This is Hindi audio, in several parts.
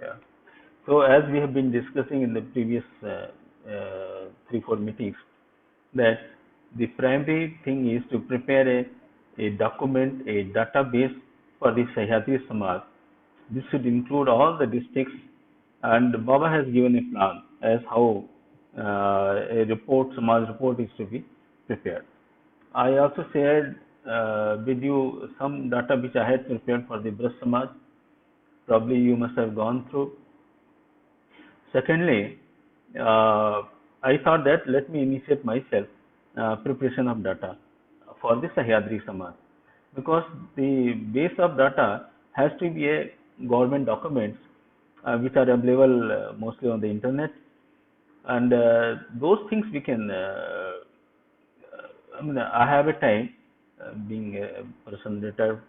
Yeah. So as we have been discussing in the previous 3-4 meetings, that the primary thing is to prepare a document, a database for the Sahyadri Samaj. This should include all the districts, and Baba has given a plan as how a report, Samaj report, is to be prepared. I also shared with you some data which I had prepared for the Braj Samaj. Probably you must have gone through. Secondly, I thought that let me initiate myself preparation of data for the Sahyadri Samaj, because the base of data has to be a government documents which are available mostly on the internet, and those things we can. I mean, I have a time being a person retired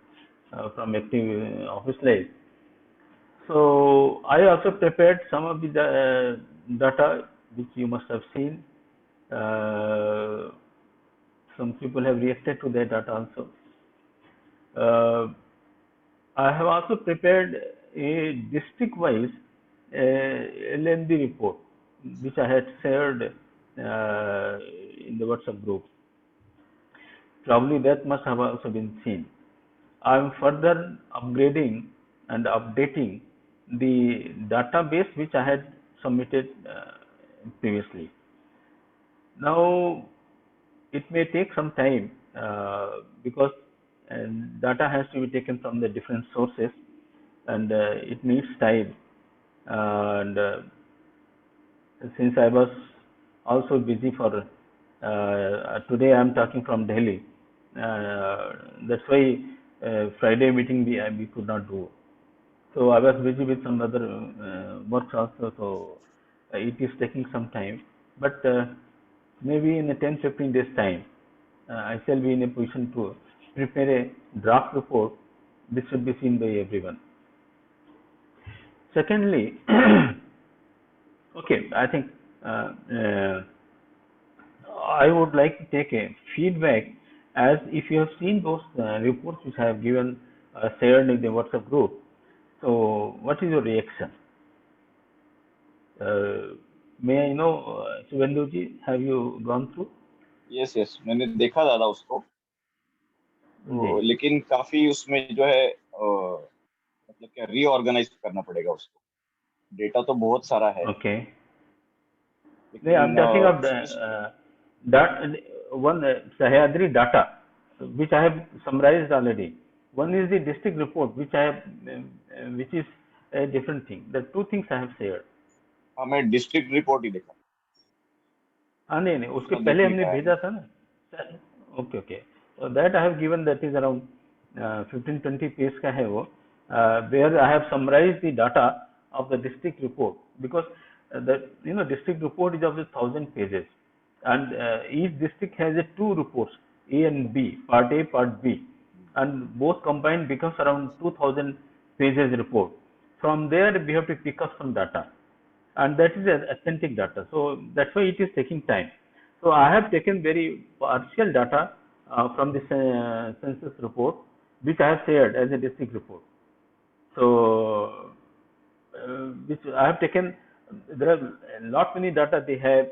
from active office life. So I also prepared some of the data which you must have seen. Uh, some people have reacted to that data also. Uh, I have also prepared a district-wise LND report, which I had shared in the WhatsApp group. Probably that must have also been seen. I am further upgrading and updating the database which I had submitted previously. Now, it may take some time because data has to be taken from the different sources, and it needs time. And since I was also busy for today, I am talking from Delhi. That's why Friday meeting we could not do. So I was busy with some other works also, so it is taking some time. But maybe in a 10-15 days time, I shall be in a position to prepare a draft report. This should be seen by everyone. Secondly, okay, I think I would like to take a feedback, as if you have seen those reports which I have given shared in the WhatsApp group. So, what is your reaction? Uh, may I know, Suvendu ji, have you gone through? Yes yes मैंने देखा दादा उसको, तो जी. लेकिन काफी उसमें जो है मतलब क्या रीऑर्गेनाइज करना पड़ेगा उसको. डेटा तो बहुत सारा है, Okay. No, I'm लेकिन talking of the first one Sahyadri data, which I have summarized already. One is the district report, which I have, which is a different thing. The two things I have shared. हाँ मैं डिस्ट्रिक्ट रिपोर्ट ही देखा, हाँ नहीं नहीं, उसके दूसरा पहले देखने हमने का है भेजा था ना. Okay okay, that I have given, that is around 15-20 page का है वो, where I have summarise the data of the district report, because the district report is of the 1000 pages, and each district has a two reports, A and B, part A, part B, and both combined becomes around 2000 pages report. From there we have to pick up some data, and that is authentic data. So that's why it is taking time. So I have taken very partial data from the census report, which I have shared as a district report. So which I have taken, there are lot many data they have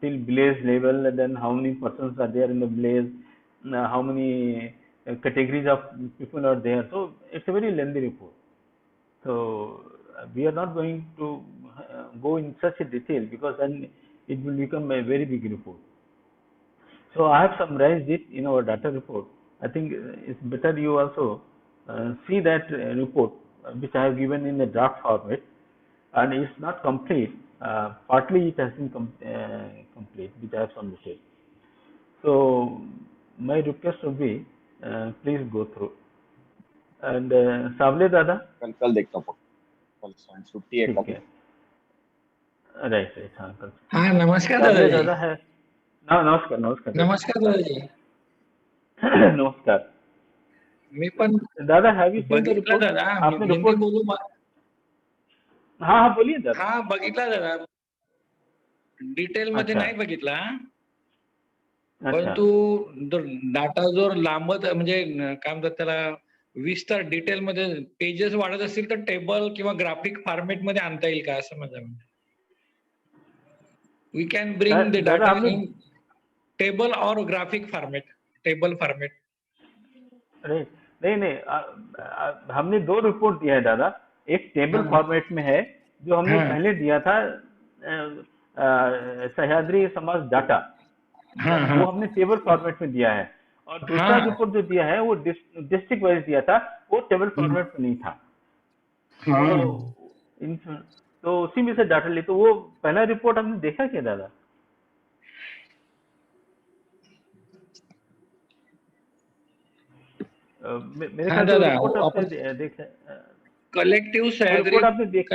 till village level, and then how many persons are there in the village, how many categories of people are there. So it's a very lengthy report. So we are not going to go in such a detail, because then it will become a very big report. So I have summarized it in our data report. I think it's better you also see that report which I have given in a draft format, and it's not complete. Partly it has been complete, which I have submitted. So my request would be, please go through. And Savle Dada, कल देखता हूँ, कल छुट्टी है ठीक कल. है. राइट राइट, हाँ कल. हाँ नमस्कार सावले दादाजी. दादा है ना. नमस्कार नमस्कार दादा. नमस्कार दादाजी. नमस्कार मी पण दादा. हैव यू सीन द बघितला रिपोर्ट? दादा. आपने हिंदी रिपोर्ट? बोलू हाँ हाँ बोलिए दादा. हा बघितला दादा. डिटेल मध्ये अच्छा नाही बघितला, अच्छा. परंतु डाटा जो लांबच म्हणजे काय म्हणतात त्याला विस्तार डिटेलमध्ये पेजेस वाढत असतील तर टेबल किंवा ग्राफिक फॉर्मॅट मध्ये आणता येईल का असं माझं म्हणणं. वी कॅन ब्रिंग द दादा डाटा हमने इन टेबल और ग्राफिक फॉर्मेट, टेबल फॉर्मेट. अरे नहीं नहीं हमने दो रिपोर्ट दिया है दादा. एक टेबल हाँ फॉर्मेट में है जो हमने हाँ पहले दिया था, सह्याद्री समाज डाटा, हाँ वो हाँ हमने टेबल फॉर्मेट में दिया है. और दूसरा हाँ रिपोर्ट जो दिया है वो डिस्ट्रिक्ट वाइज दिया था, वो टेबल फॉर्मेट में नहीं था. हाँ. तो तो उसी में से डाटा ली. तो वो पहला रिपोर्ट हमने देखा क्या दादा? मेरे हाँ ख्याल से वो दादा रिपोर्ट आपण आपने देखा, कलेक्टिव वो सह्याद्री रिपोर्ट आपने देख.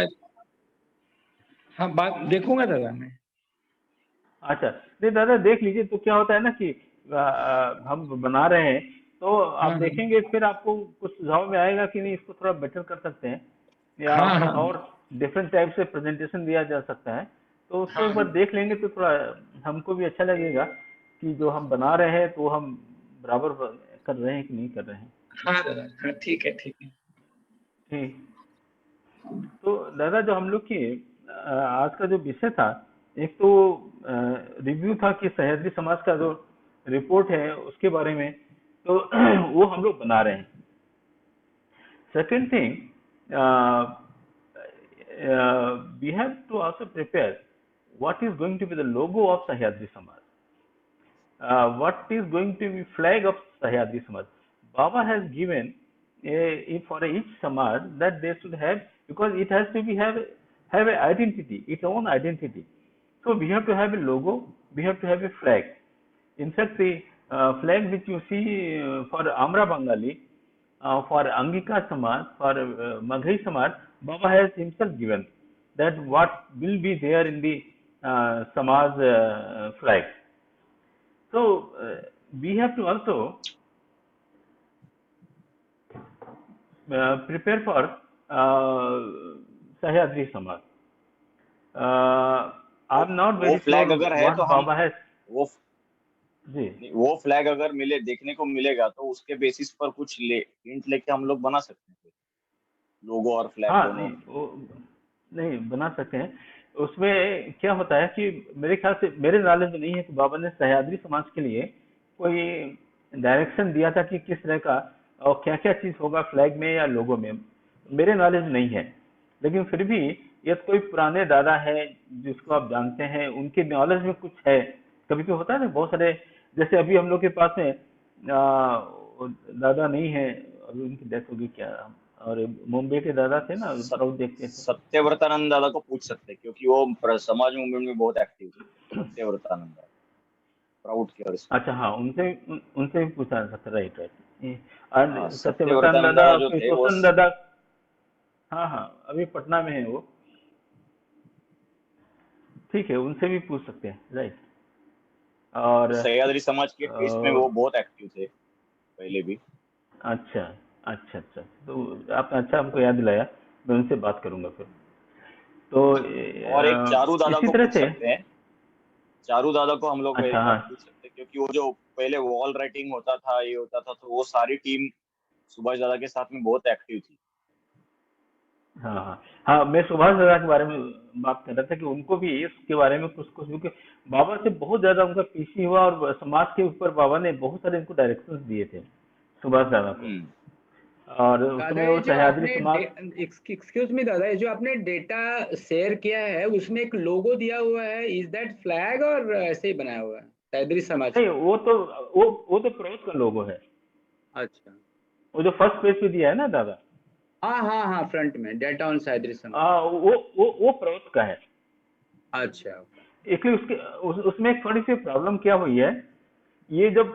हाँ बात देखूंगा दादा मैं. अच्छा नहीं दादा देख लीजिए. तो क्या होता है ना कि हम बना रहे हैं तो आप हाँ देखेंगे, फिर आपको कुछ सुझाव में आएगा कि नहीं इसको थोड़ा बेटर कर सकते हैं या हाँ हाँ और डिफरेंट टाइप से प्रेजेंटेशन दिया जा सकता है. तो उसको हाँ एक बार देख लेंगे तो थोड़ा हमको भी अच्छा लगेगा कि जो हम बना रहे हैं तो हम बराबर कर रहे हैं कि नहीं कर रहे हैं. हाँ दादा. हाँ ठीक है ठीक है. ठीक. तो दादा जो हम लोग की आज का जो विषय था, एक तो रिव्यू था कि सह्याद्री समाज का जो रिपोर्ट है उसके बारे में, तो वो हम लोग बना रहे हैं. Second thing, we have to also prepare what is going to be the logo of Sahyadri Samaj. What is going to be flag of Sahyadri Samaj. Baba has given for each Samaj that they should have, because it has to be have an identity, its own identity. So we have to have a logo, we have to have a flag. In fact, the flag which you see for Amra Bengali, for Angika Samaj, for Maghai Samaj, Baba has himself given that what will be there in the Samaj flag. So we have to also prepare for Sahyadri Samaj. I'm not वो very फ्लैग sure अगर है what तो हम Baba has. वो जी. वो फ्लैग अगर मिले, देखने को मिलेगा, तो उसके बेसिस पर कुछ हिंट लेके हम लोग बना सकते हैं लोगो और फ्लैग हाँ दोनों. नहीं वो नहीं बना सकते हैं. उसमें क्या होता है कि मेरे ख्याल से, मेरे नॉलेज में नहीं है कि बाबा ने सह्याद्री समाज के लिए कोई डायरेक्शन दिया था कि किस तरह का और क्या क्या चीज होगा फ्लैग में या लोगो में. मेरे नॉलेज में नहीं है. लेकिन फिर भी ये कोई पुराने दादा है जिसको आप जानते हैं, उनके नॉलेज में कुछ है. कभी कभी होता है ना बहुत सारे, जैसे अभी हम लोग के पास में दादा नहीं है, अभी उनकी डेथ होगी क्या, और मुंबई के दादा थे ना, प्राउड देखते थे. सत्यव्रतानंद दादा को पूछ सकते हैं, क्योंकि वो समाज मूवमेंट में बहुत एक्टिव थे. सत्यव्रतानंद दादा प्राउड के. अच्छा हाँ, उनसे उनसे भी पूछा जा सकता. Right right. और सत्यव्रतानंद सत्यव्रतानंद दादा, दादा जो फिर थे वो शोषण दादा. हाँ हाँ, अभी पटना में है वो. ठीक है, उनसे भी पूछ सकते हैं. राइट. और सह्याद्री समाज के ट्विस्ट में वो बहुत एक्टिव थे पहले भी. अच्छा अच्छा अच्छा. तो आपने अच्छा हमको याद दिलाया, मैं उनसे बात करूंगा फिर. तो और एक चारू दादा इसी को तरह पूछ से. सकते हैं. चारू दादा को हम लोग अच्छा एक बार हाँ पूछ सकते हैं, क्योंकि वो जो पहले वॉल राइटिंग होता था, ये होता था, तो वो सारी टीम सुभाष दादा के साथ में बहुत एक्टिव थी. हाँ हाँ हाँ, मैं सुभाष दादा के बारे में बात कर रहा था कि उनको भी इसके बारे में कुछ कुछ, क्योंकि बाबा से बहुत ज्यादा उनका पीछे हुआ और समाज के ऊपर बाबा ने बहुत सारे उनको डायरेक्शंस दिए थे, सुभाष दादा को. हम्म. और दादा उसमें वो ये जो सह्याद्री आपने समाज. एक्सक्यूज मी दादा, ये जो आपने डेटा शेयर किया है उसमें एक लोगो दिया हुआ है, इज दैट फ्लैग और ऐसे ही बनाया हुआ है सह्याद्री समाज नहीं, का? वो तो प्रोस का लोगो है. अच्छा. वो जो फर्स्ट पेज पे दिया है ना दादा, हाँ हाँ हाँ, फ्रंट में डेटा ऑन सह्याद्री समाज. वो प्रोस का है. अच्छा. इसलिए उसमें एक थोड़ी सी प्रॉब्लम क्या हुई है, ये जब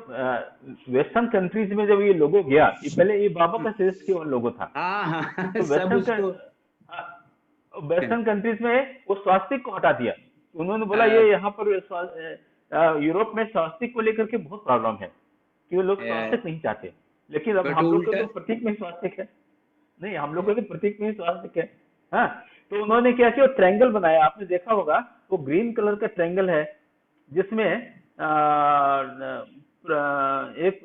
वेस्टर्न कंट्रीज में जब ये लोगो गया, ये पहले ये बाबा का सजेस्ट किया लोगो था. हाँ हाँ तो सब उसको. वेस्टर्न कंट्रीज में वो स्वास्तिक को हटा दिया. उन्होंने बोला ये यहाँ पर यूरोप में स्वास्तिक को लेकर के बहुत प्रॉब्लम है कि वो लोग स्वास्तिक नहीं चाहते. लेकिन अब बट हम लोग उल्टा. के तो प्रतीक में स्वास्तिक है. नहीं, हम लोग के तो प्रतीक में स्वास्तिक है. हाँ, तो उन्होंने क्या किया, ट्रायंगल बनाया. आपने देखा होगा वो ग्रीन कलर का ट्रायंगल है जिसमें एक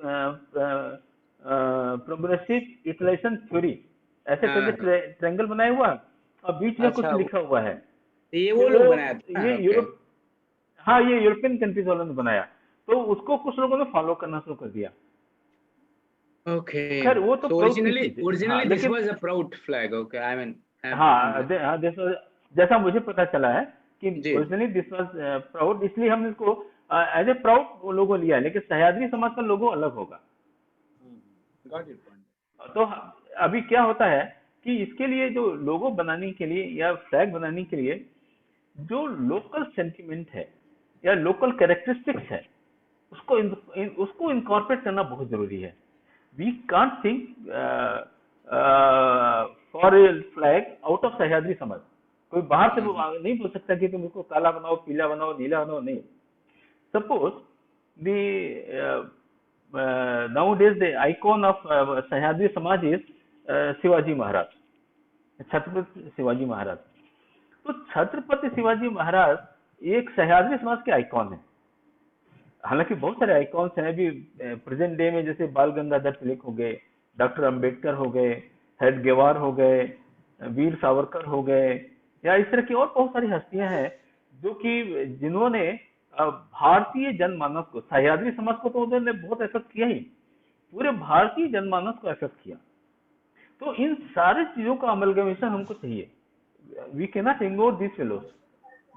प्रोग्रेसिव यूटिलाइजेशन थ्योरी ऐसे हाँ, करके ट्रायंगल बनाया हुआ है और बीच में कुछ अच्छा, लिखा हुआ है। ये तो वो लोग बनाया था। ये ओके, यूरोप, हाँ ये यूरोपियन कंट्रीज वालों ने बनाया, तो उसको कुछ लोगों ने फॉलो करना शुरू कर दिया। ओके। खैर वो तो सो प्राउड की ओरिजिनली चीज है, हाँ ओरिजिनली दिस लेकिन was a proud flag. Okay, I mean हाँ हाँ जैसा जैसा मुझे पता चला है कि जी। ओरिजिनली दिस वाज प्राउड, इसलिए हमने इसको एज ए प्राउड लोगो लिया है, लेकिन सह्याद्री समाज का लोगो अलग होगा। Got it point. तो अभी क्या होता है कि इसके लिए जो लोगो बनाने के लिए या फ्लैग बनाने के लिए जो लोकल सेंटिमेंट है या लोकल कैरेक्टरिस्टिक्स है उसको इनकॉर्पोरेट करना बहुत जरूरी है। We can't think for a flag out of Sahyadri समाज। कोई बाहर से नहीं बोल सकता कि तुम इसको काला बनाओ, पीला बनाओ, नीला बनाओ, नहीं। Suppose the nowadays the icon of Sahyadri Samaj is Shivaji Maharaj, Chhatrapati Shivaji Maharaj. तो छत्रपति शिवाजी महाराज एक सह्याद्री समाज के आइकॉन है। हालांकि बहुत सारे आइकॉन्स हैं अभी प्रेजेंट डे में, जैसे बाल गंगाधर तिलक हो गए, डॉक्टर अंबेडकर हो गए, हेड गेवार हो गए, वीर सावरकर हो गए, या इस तरह की और बहुत सारी हस्तियां हैं जो कि जिन्होंने भारतीय जनमानस को, सह्याद्री समाज को तो उन्होंने बहुत इफेक्ट किया ही, पूरे भारतीय जनमानस को इफेक्ट किया। तो इन सारी चीजों का अमलगमेशन हमको चाहिए। We can not ignore this fellows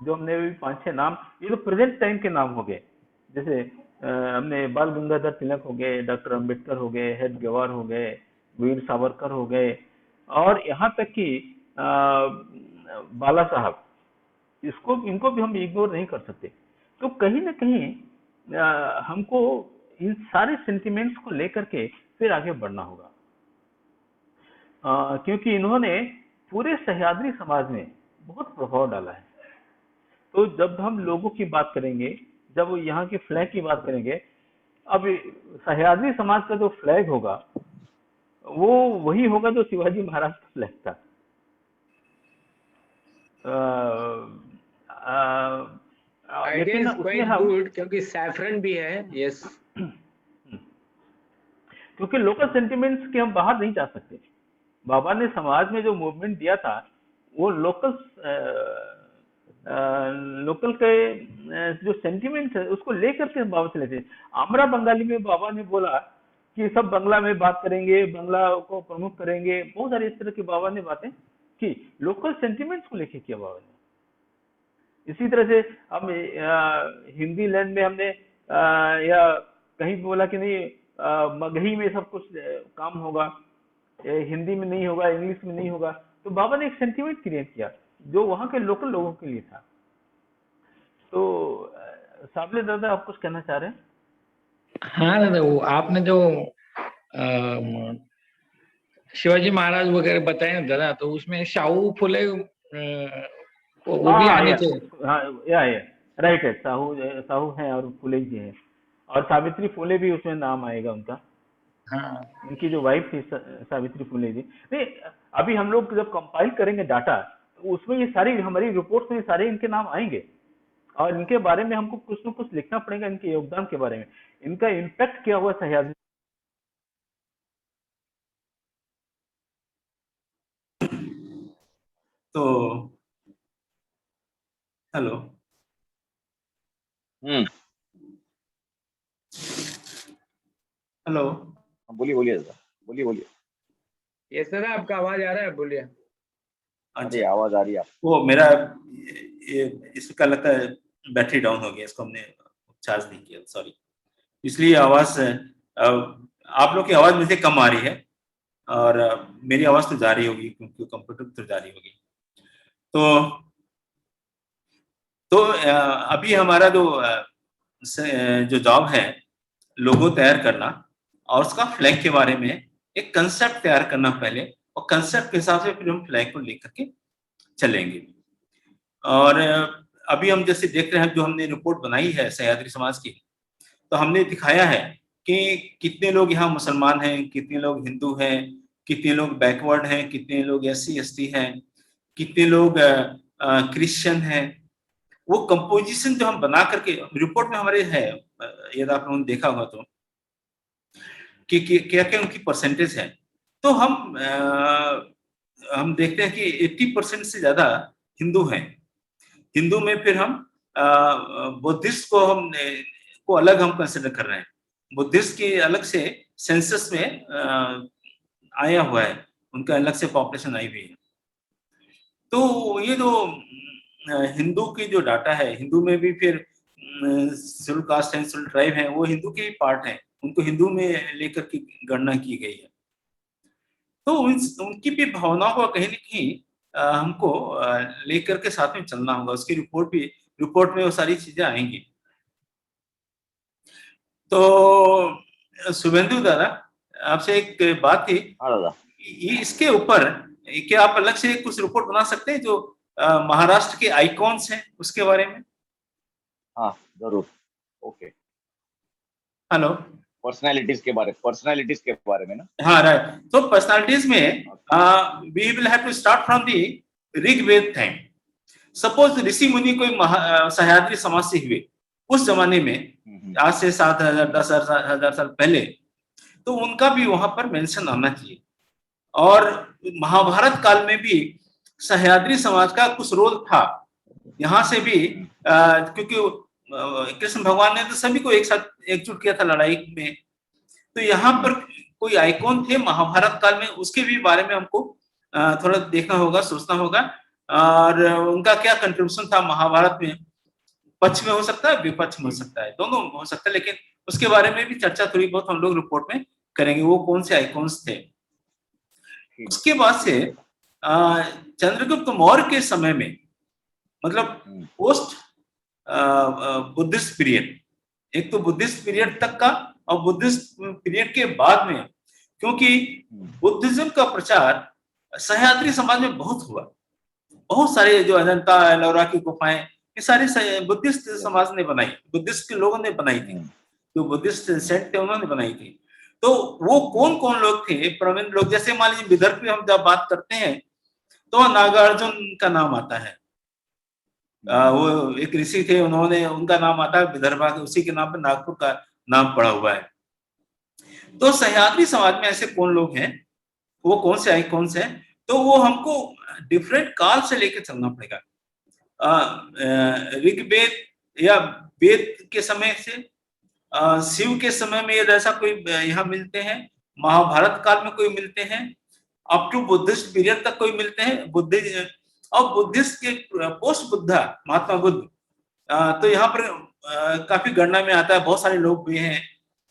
जो हमने अभी 5-6 नाम, ये तो प्रेजेंट टाइम के नाम हो गए। जैसे हमने बाल गंगाधर तिलक हो गए, डॉक्टर अंबेडकर हो गए, हेड गेवार हो गए, वीर सावरकर हो गए, और यहाँ तक कि बाला साहब, इनको भी हम इग्नोर नहीं कर सकते। तो कहीं ना कहीं हमको इन सारे सेंटिमेंट्स को लेकर के फिर आगे बढ़ना होगा, क्योंकि इन्होंने पूरे सह्याद्री समाज में बहुत प्रभाव डाला है। तो जब हम लोगों की बात करेंगे, जब यहाँ के फ्लैग की बात करेंगे, अब सह्याद्री समाज का जो फ्लैग होगा वो वही होगा जो शिवाजी महाराज का फ्लैग था। लेकिन उसमें हम गुड, क्योंकि सैफरन भी है। यस, क्योंकि लोकल सेंटिमेंट्स के हम बाहर नहीं जा सकते। बाबा ने समाज में जो मूवमेंट दिया था वो लोकल के जो सेंटिमेंट्स है उसको लेकर के बाबा चले थे। आमरा बंगाली में बाबा ने बोला कि सब बंगला में बात करेंगे, बंगला को प्रमुख करेंगे, बहुत सारी इस तरह की बाबा ने बातें की, लोकल सेंटिमेंट्स को लेके किया बाबा ने। इसी तरह से हम हिंदी लैंड में हमने या कहीं बोला कि नहीं मगही में सब कुछ काम होगा, हिंदी में नहीं होगा, इंग्लिश में नहीं होगा। तो बाबा ने एक सेंटिमेंट क्रिएट किया जो वहां के लोकल लोगों के लिए था। तो साबले दादा, आप कुछ कहना चाह रहे हैं? हाँ दादा, वो आपने जो शिवाजी महाराज वगैरह बताए ना दादा, तो उसमें शाहू फुले वो भी आने चाहिए। हाँ या राइट है, साहू है और फुले जी है, और सावित्री फुले भी उसमें नाम आएगा उनका। हाँ, इनकी जो वाइफ थी सावित्री फुले जी। नहीं, अभी हम लोग जब कंपाइल करेंगे डाटा तो उसमें ये सारी हमारी रिपोर्ट में सारे इनके नाम आएंगे, और इनके बारे में हमको कुछ न कुछ लिखना पड़ेगा, इनके योगदान के बारे में, इनका इम्पैक्ट क्या हुआ सह्याद्री। तो हेलो, हेलो, बोलिए बोलिए दादा, बोलिए बोलिए। यस सर, आपका आवाज आ रहा है, बोलिए। जी आवाज आ रही है। वो मेरा इसका लगता है बैटरी डाउन हो गया, इसको हमने चार्ज नहीं किया, सॉरी। इसलिए आवाज आप लोग की आवाज मुझे कम आ रही है, और मेरी आवाज तो जा रही होगी क्योंकि कंप्यूटर तो जा रही होगी। तो अभी हमारा जो जॉब है लोगो तैयार करना और उसका फ्लैग के बारे में एक कंसेप्ट तैयार करना पहले, और कंसेप्ट के हिसाब से फिर हम फ्लैग को लेकर के चलेंगे। और अभी हम जैसे देख रहे हैं, जो हमने रिपोर्ट बनाई है सह्याद्री समाज की, तो हमने दिखाया है कि कितने लोग यहाँ मुसलमान हैं, कितने लोग हिंदू हैं, कितने लोग बैकवर्ड हैं, कितने लोग SC ST हैं, कितने लोग क्रिश्चियन हैं। वो कंपोजिशन जो हम बना करके रिपोर्ट में हमारे है, यदि आप लोगों ने देखा होगा कि क्या क्या उनकी परसेंटेज है। तो हम देखते हैं कि 80% से ज्यादा हिंदू हैं। हिंदू में फिर हम बुद्धिस्ट को को अलग हम कंसिडर कर रहे हैं। बुद्धिस्ट की अलग से सेंसस में आया हुआ है, उनका अलग से पॉपुलेशन आई हुई है। तो ये जो हिंदू की जो डाटा है, हिंदू में भी फिर schedule caste and schedule tribe है, वो हिंदू के ही पार्ट है, उनको हिंदू में लेकर की गणना की गई है। तो उनकी भी भावनाओं को कहीं न कहीं हमको लेकर के साथ में चलना होगा। उसकी रिपोर्ट में वो सारी चीजें आएंगी। तो शुभेंदु दादा, आपसे एक बात थी। हाँ दादा। इसके ऊपर क्या आप अलग से कुछ रिपोर्ट बना सकते हैं जो महाराष्ट्र के आइकॉन्स हैं उसके बारे में? हाँ जरूर। ओके। हेलो। पर्सनालिटीज के बारे में ना? हाँ राइट। तो पर्सनालिटीज में we will have to start from the Rigveda time. Suppose ऋषि मुनि कोई सह्याद्री समाज से हुए उस जमाने में, आज से 7,000 10,000 साल पहले, तो उनका भी वहां पर मेंशन आना चाहिए। और महाभारत काल में भी सह्याद्री समाज का कुछ रोल था यहाँ से भी, क्योंकि कृष्ण भगवान ने तो सभी को एक साथ एकजुट किया था लड़ाई में। तो यहाँ पर कोई आइकॉन थे महाभारत काल में, उसके भी बारे में हमको थोड़ा देखना होगा, सोचना होगा। और उनका क्या कंट्रीब्यूशन था महाभारत में, पक्ष में हो सकता है, विपक्ष में हो सकता है, दोनों हो सकता है, लेकिन उसके बारे में भी चर्चा थोड़ी बहुत हम लोग रिपोर्ट में करेंगे, वो कौन से आइकॉन्स थे। उसके बाद से चंद्रगुप्त मौर्य के समय में, मतलब पोस्ट बुद्धिस्ट पीरियड, एक तो बुद्धिस्ट पीरियड तक का और बुद्धिस्ट पीरियड के बाद में, क्योंकि बुद्धिज्म का प्रचार सह्याद्री समाज में बहुत हुआ। बहुत सारे जो अजंता एलोरा की गुफाएं, ये सारी बुद्धिस्ट समाज ने बनाई, बुद्धिस्ट के लोगों ने बनाई थी, जो बुद्धिस्ट सेंट थे उन्होंने बनाई थी। तो वो कौन कौन लोग थे प्रवीण लोग, जैसे मान लीजिए विदर्भ में हम जब बात करते हैं तो नागार्जुन का नाम आता है। वो एक ऋषि थे, उनका नाम आता है विदर्भा के, उसी के नाम पर नागपुर का नाम पड़ा हुआ है। तो सह्याद्री समाज में ऐसे कौन लोग हैं, वो कौन से आइकॉन्स हैं, तो वो हमको डिफरेंट काल से लेकर चलना पड़ेगा। ऋग्वेद या वेद के समय से, शिव के समय में ऐसा कोई यहाँ मिलते हैं, महाभारत काल में कोई मिलते हैं, अप टू बुद्धिस्ट पीरियड तक कोई मिलते हैं, बुद्धिस्ट के पोस्ट बुद्धा, महात्मा बुद्ध। तो यहाँ पर काफी गणना में आता है, बहुत सारे लोग भी हैं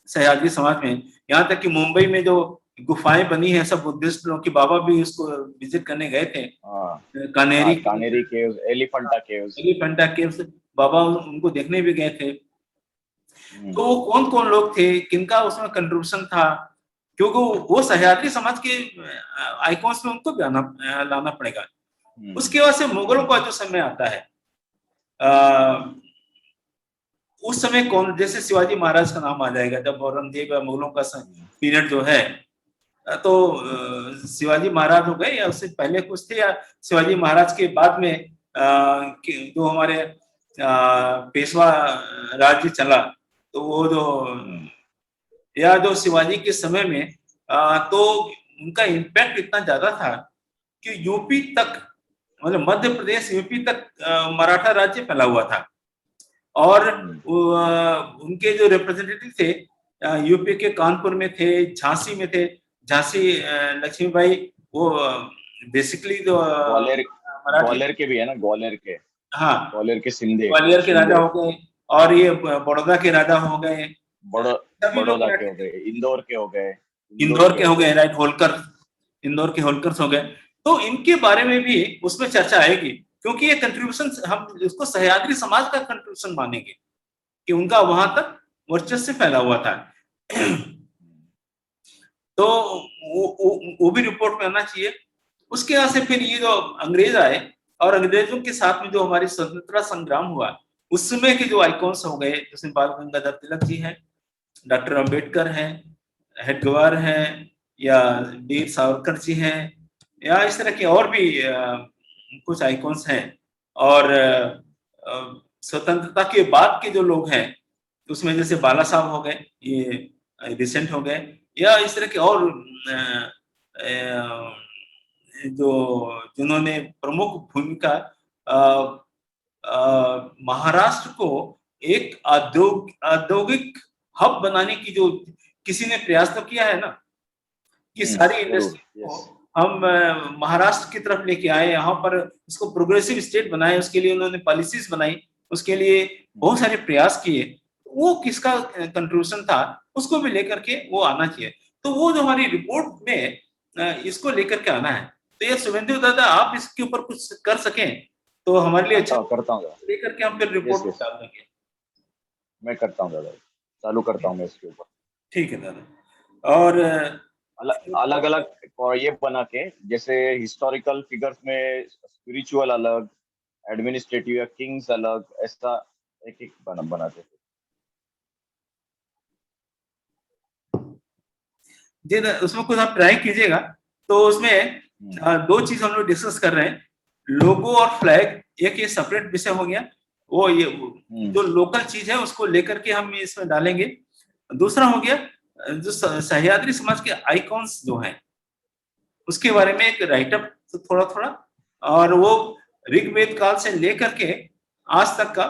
सह्याद्री समाज में। यहाँ तक कि मुंबई में जो गुफाएं बनी है सब बुद्धिस्ट लोगों की, बाबा भी उसको विजिट करने गए थे। कानेरी केव्स, एलिफेंटा केव्स, बाबा उनको देखने भी गए थे। तो वो कौन कौन लोग थे, किनका उसमें कंट्रीब्यूशन था, क्योंकि वो सह्याद्री समाज के आइकॉन्स में उनको भी लाना पड़ेगा। उसके बाद से मुगलों का जो समय आता है, उस समय कौन, जैसे शिवाजी महाराज का नाम आ जाएगा, जब औरंगजेब या मुगलों का पीरियड जो है, तो शिवाजी महाराज हो गए या उससे पहले कुछ थे, या शिवाजी महाराज के बाद में जो हमारे पेशवा राज्य चला, तो वो जो शिवाजी के समय में तो उनका इम्पैक्ट इतना ज्यादा था कि यूपी तक, मतलब मध्य प्रदेश यूपी तक मराठा राज्य फैला हुआ था। और उनके जो रिप्रेजेंटेटिव थे यूपी के कानपुर में थे, झांसी में थे, झांसी लक्ष्मीबाई, वो बेसिकली जो ग्वालियर के भी है ना, ग्वालियर के, हाँ ग्वालियर के शिंदे, ग्वालियर के राजा हो गए, और ये बड़ौदा के राजा हो गए, बड़ौदा के हो गए, इंदौर के हो गए, राइट, होलकर, इंदौर के होलकर हो गए। तो इनके बारे में भी उसमें चर्चा आएगी, क्योंकि ये कंट्रीब्यूशन हम इसको सह्याद्री समाज का कंट्रीब्यूशन मानेंगे कि उनका वहां तक वर्चस्व फैला हुआ था। तो वो भी रिपोर्ट में आना चाहिए। उसके यहाँ से फिर ये जो अंग्रेज आए और अंग्रेजों के साथ में जो हमारी स्वतंत्रता संग्राम हुआ, उस समय के जो आइकॉन्स हो गए, जिसमें बाल गंगाधर तिलक जी हैं, डॉक्टर अंबेडकर हैं, हेडगेवार हैं, या वीर सावरकर जी हैं, या इस तरह के और भी कुछ आइकॉन्स हैं। और स्वतंत्रता के बाद के जो लोग हैं उसमें जैसे बाला साहब हो गए, ये रिसेंट हो गए, या इस तरह के और जो जिन्होंने प्रमुख भूमिका महाराष्ट्र को एक औद्योगिक हब बनाने की जो किसी ने प्रयास तो किया है ना, कि सारी इंडस्ट्री को हम महाराष्ट्र की तरफ लेके आए, यहाँ पर इसको प्रोग्रेसिव स्टेट बनाए, उसके लिए उन्होंने पॉलिसीज बनाई, उसके लिए बहुत सारे प्रयास किए। वो किसका कंट्रीब्यूशन था उसको भी लेकर के वो आना चाहिए। तो वो जो हमारी रिपोर्ट में इसको लेकर के आना है। तो ये शुभेंदु दादा आप इसके ऊपर कुछ कर सकें तो हमारे लिए अच्छा करता हूँ लेकर के हम फिर रिपोर्ट डाल देंगे। मैं करता हूँ दादा, चालू करता हूँ मैं इसके ऊपर। ठीक है दादा। और अलग अलग ये बना के, जैसे हिस्टोरिकल फिगर्स में स्पिरिचुअल अलग, एडमिनिस्ट्रेटिव या किंग्स अलग, ऐसा एक एक बनाते थे जी। उसमें कुछ आप ट्राई कीजिएगा। तो उसमें दो चीज हम लोग डिस्कस कर रहे हैं, लोगो और फ्लैग, एक ये सेपरेट विषय हो गया, वो ये जो लोकल चीज है उसको लेकर के हम इसमें डालेंगे। दूसरा हो गया जो सह्याद्री समाज के आइकॉन्स जो हैं उसके बारे में एक राइटअप थोड़ा थोड़ा, और वो ऋग्वेद काल से लेकर के आज तक का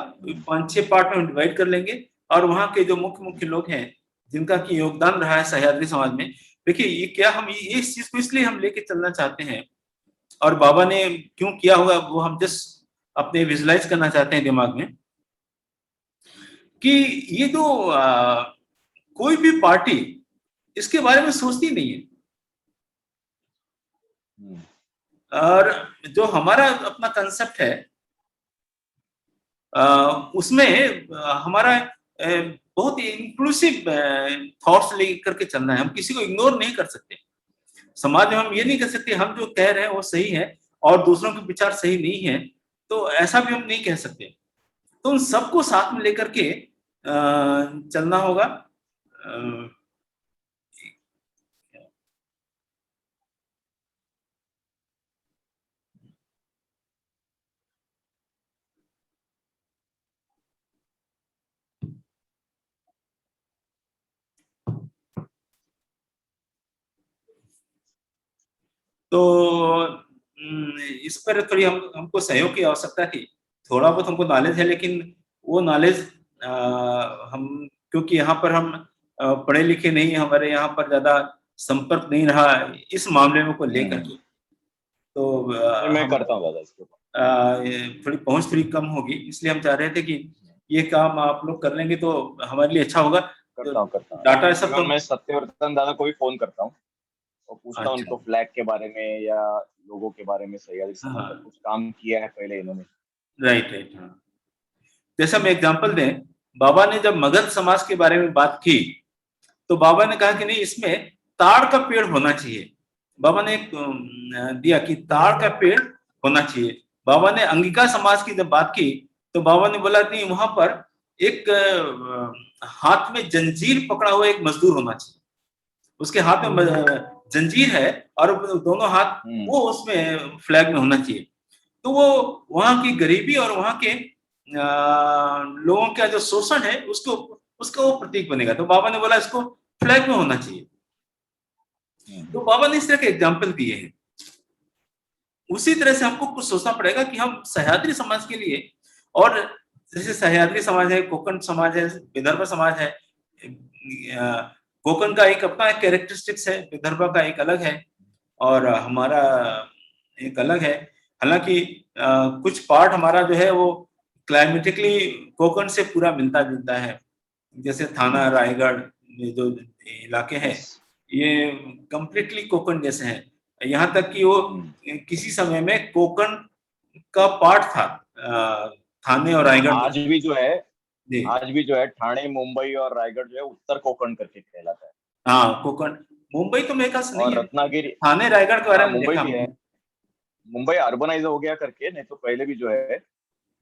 5-6 पार्ट में डिवाइड कर लेंगे, और वहाँ के जो मुख्य मुख्य लोग हैं जिनका की योगदान रहा है सह्याद्री समाज में। देखिए ये क्या, हम ये इस चीज को इसलिए हम लेके चलना चाहते हैं, और बाबा ने क्यों किया होगा वो हम जस्ट अपने विजुलाइज करना चाहते हैं दिमाग में, कि ये जो कोई भी पार्टी इसके बारे में सोचती नहीं है। और जो हमारा अपना कंसेप्ट है उसमें हमारा बहुत इंक्लूसिव थॉट्स लेकर के चलना है। हम किसी को इग्नोर नहीं कर सकते। समाज में हम ये नहीं कह सकते हम जो कह रहे हैं वो सही है और दूसरों के विचार सही नहीं है, तो ऐसा भी हम नहीं कह सकते। तो उन सबको साथ में लेकर के चलना होगा। तो इस पर थोड़ी हमको सहयोग की आवश्यकता थी। थोड़ा बहुत हमको नॉलेज है, लेकिन वो नॉलेज हम क्योंकि यहाँ पर हम पढ़े लिखे नहीं, हमारे यहाँ पर ज्यादा संपर्क नहीं रहा इस मामले में को लेकर के, तो मैं करता हूँ दादा इसके ऊपर। थोड़ी पहुंच थोड़ी कम होगी, इसलिए हम चाह रहे थे कि ये काम आप लोग कर लेंगे तो हमारे लिए अच्छा होगा। करता हूँ डाटा सब तो मैं सत्यवर्तन दादा को भी फोन करता हूँ और पूछता हूँ उनको फ्लैग के बारे में या लोगों के बारे में, सह्याद्री समाज पर कुछ काम किया है पहले इन्होंने। राइट। हाँ, जैसे हम एग्जांपल दें, बाबा ने जब मगध समाज के बारे में बात की तो बाबा ने कहा कि नहीं, इसमें ताड़ का पेड़ होना चाहिए। बाबा ने एक दिया कि ताड़ का पेड़ होना चाहिए। बाबा ने अंगिका समाज की जब बात की तो बाबा ने बोला नहीं, वहां पर एक हाथ में जंजीर पकड़ा हुआ एक मजदूर होना चाहिए, उसके हाथ में जंजीर है और दोनों हाथ वो उसमें फ्लैग में होना चाहिए। तो वो वहां की गरीबी और वहां के लोगों का जो शोषण है उसका वो प्रतीक बनेगा। तो बाबा ने बोला इसको फ्लैग में होना चाहिए। तो बाबा ने इस तरह के एग्जाम्पल दिए हैं। उसी तरह से हमको कुछ सोचना पड़ेगा कि हम सह्याद्री समाज के लिए, और जैसे सह्याद्री समाज है, कोकण समाज है, विदर्भ समाज है, कोकण का एक अपना एक कैरेक्टरिस्टिक्स है, विदर्भ का एक अलग है और हमारा एक अलग है। हालांकि कुछ पार्ट हमारा जो है वो क्लाइमेटिकली कोकण से पूरा मिलता जुलता है, जैसे थाना रायगढ़ जो इलाके हैं ये कंप्लीटली कोकण जैसे हैं। यहाँ तक कि वो किसी समय में कोकण का पार्ट था, थाने और रायगढ़। आज भी जो है ठाणे, मुंबई और रायगढ़ जो है उत्तर कोकण करके कहलाता है। हाँ, कोकण। मुंबई तो मेरे ख्याल नहीं है, रत्नागिरी, थाने रायगढ़ के बारे में मुंबई देखा भी है। मुंबई अर्बनाइज हो गया करके, नहीं तो पहले भी जो है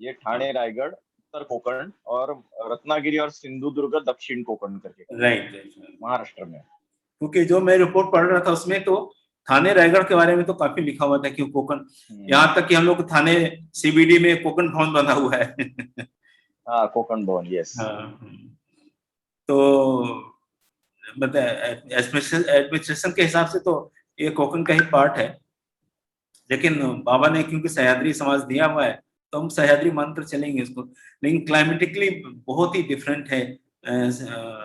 ये ठाणे रायगढ़ उत्तर कोकण और रत्नागिरी और सिंधुदुर्ग दक्षिण कोकण करके। राइट। महाराष्ट्र में, क्योंकि जो मैं रिपोर्ट पढ़ रहा था उसमें तो थाने रायगढ़ के बारे में तो काफी लिखा हुआ था कि कोकण, यहाँ तक कि हम लोग थाने सीबीडी में कोकण भवन बना हुआ है। हाँ, कोकण भवन, यस। हाँ, तो मतलब एडमिनिस्ट्रेशन के हिसाब से तो ये कोकण का ही पार्ट है, लेकिन बाबा ने क्योंकि सह्याद्री समाज दिया हुआ है तो हम सह्याद्री मानकर चलेंगे इसको। लेकिन क्लाइमेटिकली बहुत ही डिफरेंट है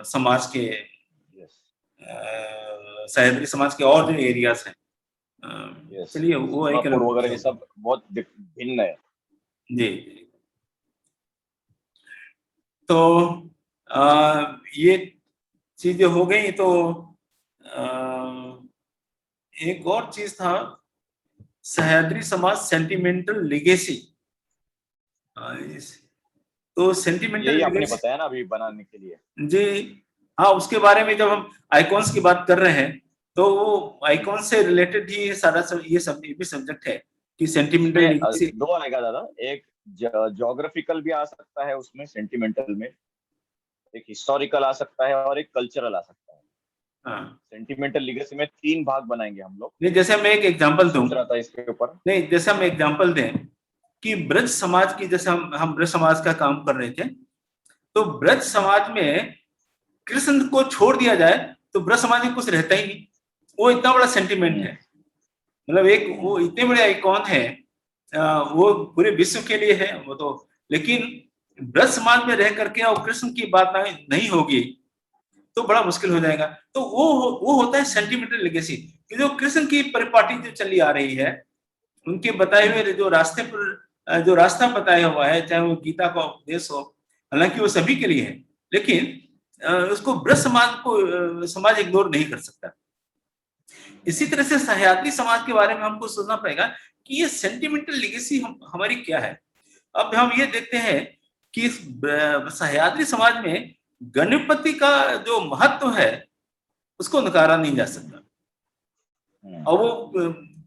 समाज के, सह्याद्री समाज के और जो एरियाज हैं। चलिए वो एक वगैरह ये सब बहुत भिन्न है जी। तो ये चीजें हो गई। तो एक और चीज था, सह्याद्री समाज सेंटिमेंटल लेगेसी। तो सेंटिमेंटल यही आपने बताया ना अभी बनाने के लिए जी। हाँ, उसके बारे में जब हम आइकॉन्स की बात कर रहे हैं तो वो आइकॉन से रिलेटेड ही ये सारा ये भी सब्जेक्ट है कि सेंटिमेंटल लेगेसी। दो आएगा दादा, एक ज्योग्राफिकल भी आ सकता है उसमें सेंटिमेंटल में, एक हिस्टोरिकल आ सकता है और एक कल्चरल आ सकता है। हाँ, सेंटिमेंटल लेगेसी में 3 भाग बनाएंगे हम लोग। नहीं जैसे मैं एक एग्जांपल दूं, सोच रहा था इसके ऊपर, नहीं जैसे हम एग्जांपल दें कि ब्रज समाज की, जैसे हम ब्रज समाज का काम कर रहे थे, तो ब्रज समाज में कृष्ण को छोड़ दिया जाए तो ब्रज समाज में कुछ रहता ही नहीं। वो इतना बड़ा सेंटिमेंट है, मतलब एक वो इतने बड़े आइकॉन है, वो पूरे विश्व के लिए है वो तो। लेकिन ब्रज समाज में रह करके और कृष्ण की बात नहीं होगी तो बड़ा मुश्किल हो जाएगा। तो वो होता है सेंटिमेंटल लेगेसी, कि जो कृष्ण की परिपाटी जो चली आ रही है, उनके बताए हुए जो रास्ते पर जो रास्ता बताया हुआ है, चाहे वो गीता का उपदेश हो, हालांकि वो सभी के लिए है, लेकिन उसको ब्रज समाज को समाज इग्नोर नहीं कर सकता। इसी तरह से सह्याद्री समाज के बारे में हमको सोचना पड़ेगा कि ये सेंटिमेंटल लेगेसी हमारी क्या है। अब हम ये देखते हैं कि सह्याद्री समाज में गणपति का जो महत्व है उसको नकारा नहीं जा सकता। और वो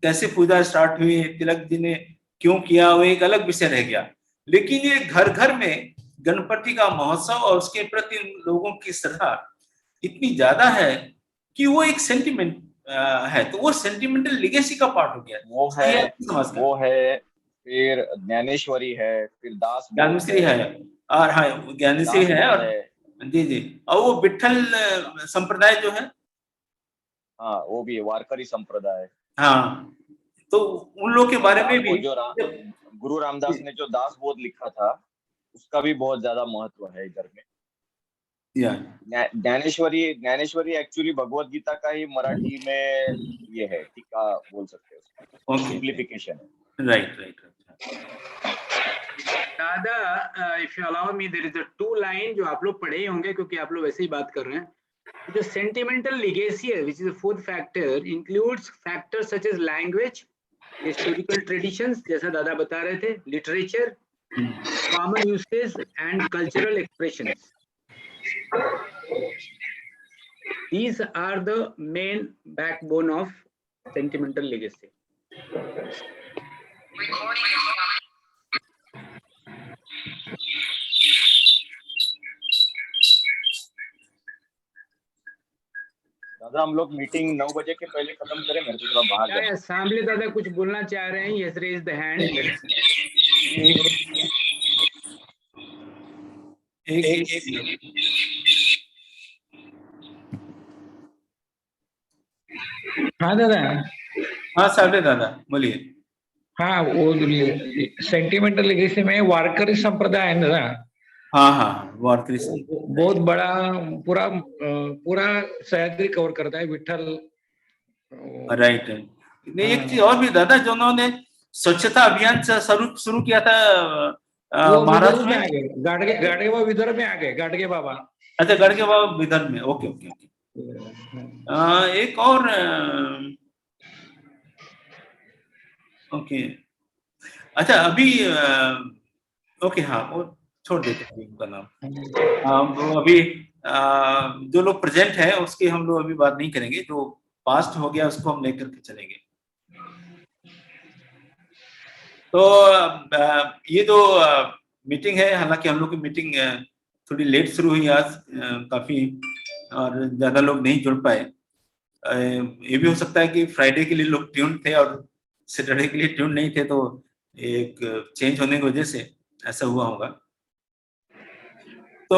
कैसे पूजा स्टार्ट हुई, तिलक जी ने क्यों किया, वो एक अलग विषय रह गया। लेकिन ये घर घर में गणपति का महोत्सव और उसके प्रति लोगों की श्रद्धा इतनी ज्यादा है कि वो एक सेंटिमेंट है। तो वो सेंटिमेंटल लेगेसी का पार्ट हो गया। वो है फिर ज्ञानेश्वरी है, फिर दास ज्ञानेश्वरी है, और हाँ ज्ञानेश्वरी है, और जी जी, और वो विठल संप्रदाय जो है, हाँ वो भी है, वारकरी संप्रदाय। हाँ, तो उन लोग के बारे में भी गुरु रामदास ने जो दास बोध लिखा था उसका भी बहुत ज्यादा महत्व है इधर में। ज्ञानेश्वरी एक्चुअली भगवत गीता का ही मराठी में ये है, टीका बोल सकते हैं उसका, सिंप्लीफिकेशन है। राइट। दादा, if you allow me, there is a 2 line जो आप लोग पढ़े ही होंगे क्योंकि आप लोग वैसे ही बात कर रहे हैं। जो सेंटिमेंटल लेगेसी है, which is the 4th factor, includes factors such as language, historical traditions, जैसा दादा बता रहे थे, literature, common uses and cultural expressions. These are the main backbone of sentimental legacy. दादा हम लोग मीटिंग 9 बजे के पहले खत्म करें, मेरे को थोड़ा बाहर जाना है। सांबले दादा कुछ बोलना चाह रहे हैं? Yes, raise the hand. हाँ दादा। हाँ सांबले दादा बोलिए। हाँ, वो सेंटिमेंटल लेगेसी में वारकरी संप्रदाय है ना। हाँ वारकरी बहुत बड़ा पूरा सह्याद्री कवर करता है, विठल। राइट। एक चीज और भी दादा, जो उन्होंने स्वच्छता अभियान शुरू किया था महाराष्ट्र में, गाडगे बाबा विदर्भ में आ गए, गाडगे बाबा। अच्छा, गाडगे बाबा विदर्भ में, ओके। एक और ओके, अच्छा अभी ओके, हाँ वो छोड़ देते हैं उनका नाम। अभी जो लोग प्रेजेंट है उसकी हम लोग अभी बात नहीं करेंगे, जो पास्ट हो गया उसको हम लेकर के चलेंगे। तो ये जो मीटिंग है, हालांकि हम लोग की मीटिंग थोड़ी लेट शुरू हुई आज, काफी, और ज्यादा लोग नहीं जुड़ पाए। ये भी हो सकता है कि फ्राइडे के लिए लोग ट्यून थे और सैटरडे के लिए ट्यून नहीं थे, तो एक चेंज होने की वजह से ऐसा हुआ होगा। तो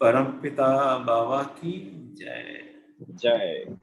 परमपिता बाबा की जय। जय।